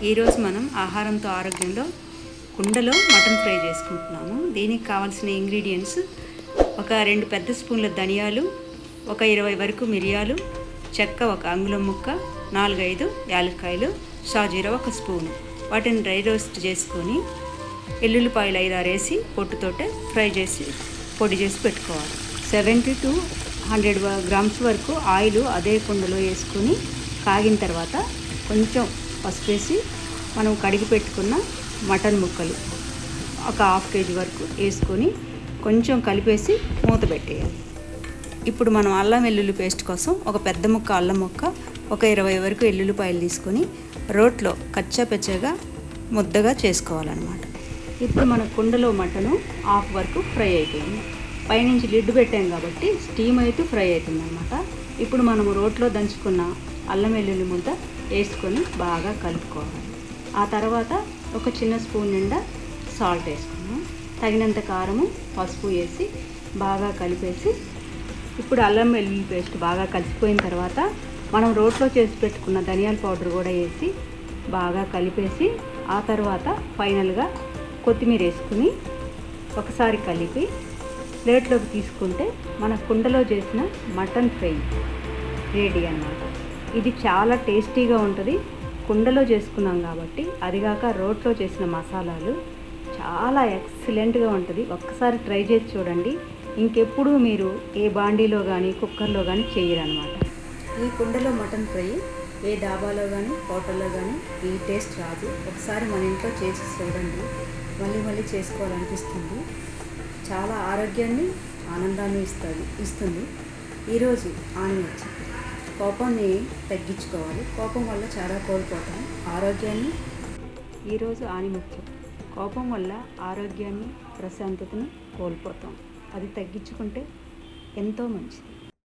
ఈరోజు మనం ఆహారంతో ఆరోగ్యంలో కుండలో మటన్ ఫ్రై చేసుకుంటున్నాము. దీనికి కావాల్సిన ఇంగ్రీడియంట్స్ ఒక 2 పెద్ద స్పూన్ల ధనియాలు, ఒక 20 వరకు మిరియాలు, చెక్క ఒక అంగుళం ముక్క, 4-5 యాలక్కాయలు, షాజీరా ఒక స్పూను. వాటిని డ్రై రోస్ట్ చేసుకొని ఎల్లుల్లిపాయలు 5-6 వేసి పొట్టుతోటే ఫ్రై చేసి పొడి చేసి పెట్టుకోవాలి. 70 to 100 గ్రామ్స్ వరకు ఆయిల్ అదే కుండలో వేసుకొని కాగిన తర్వాత కొంచెం పసుపు వేసి మనం కడిగి పెట్టుకున్న మటన్ ముక్కలు ఒక 1/2 kg వరకు వేసుకొని కొంచెం కలిపేసి మూత పెట్టేయాలి. ఇప్పుడు మనం అల్లం వెల్లుల్లి పేస్ట్ కోసం ఒక పెద్ద ముక్క అల్లం ముక్క, ఒక 20 వరకు ఎల్లుల్లిపాయలు తీసుకొని రోట్లో కచ్చాపెచ్చగా ముద్దగా చేసుకోవాలన్నమాట. ఇప్పుడు మన కుండలో మటను 1/2 వరకు ఫ్రై అయిపోయింది. పైనుంచి లిడ్ పెట్టాం కాబట్టి స్టీమ్ అయితే ఫ్రై అవుతుంది అన్నమాట. ఇప్పుడు మనము రోట్లో దంచుకున్న అల్లం వెల్లుల్లి ముద్ద వేసుకొని బాగా కలుపుకోవాలి. ఆ తర్వాత ఒక చిన్న స్పూన్ నిండా సాల్ట్ వేసుకున్నాం, తగినంత కారము, పసుపు వేసి బాగా కలిపేసి ఇప్పుడు అల్లం వెల్లుల్లి పేస్ట్ బాగా కలిసిపోయిన తర్వాత మనం రోట్లో చేసి పెట్టుకున్న ధనియాల పౌడర్ కూడా వేసి బాగా కలిపేసి ఆ తర్వాత ఫైనల్గా కొత్తిమీర వేసుకుని ఒకసారి కలిపి ప్లేట్లోకి తీసుకుంటే మన కుండలో చేసిన మటన్ ఫ్రై రెడీ అన్నమాట. ఇది చాలా టేస్టీగా ఉంటుంది. కుండలో చేసుకున్నాం కాబట్టి, అదిగాక రోట్లో చేసిన మసాలాలు చాలా ఎక్సలెంట్గా ఉంటుంది. ఒక్కసారి ట్రై చేసి చూడండి. ఇంకెప్పుడు మీరు ఏ బాండీలో కానీ కుక్కర్లో కానీ చేయరనమాట. ఈ కుండలో మటన్ ఫ్రై ఏ డాబాలో కానీ హోటల్లో కానీ ఈ టేస్ట్ రాదు. ఒకసారి మన ఇంట్లో చేసి చూడండి, మళ్ళీ మళ్ళీ చేసుకోవాలనిపిస్తుంది. చాలా ఆరోగ్యాన్ని, ఆనందాన్ని ఇస్తుంది. ఈరోజు ఆనియన్స్ కోపాన్ని తగ్గించుకోవాలి. కోపం వల్ల చాలా కోల్పోతాం ఆరోగ్యాన్ని. ఈరోజు ఆనిముత్యం కోపం వల్ల ఆరోగ్యాన్ని, ప్రశాంతతను కోల్పోతాం. అది తగ్గించుకుంటే ఎంతో మంచిది.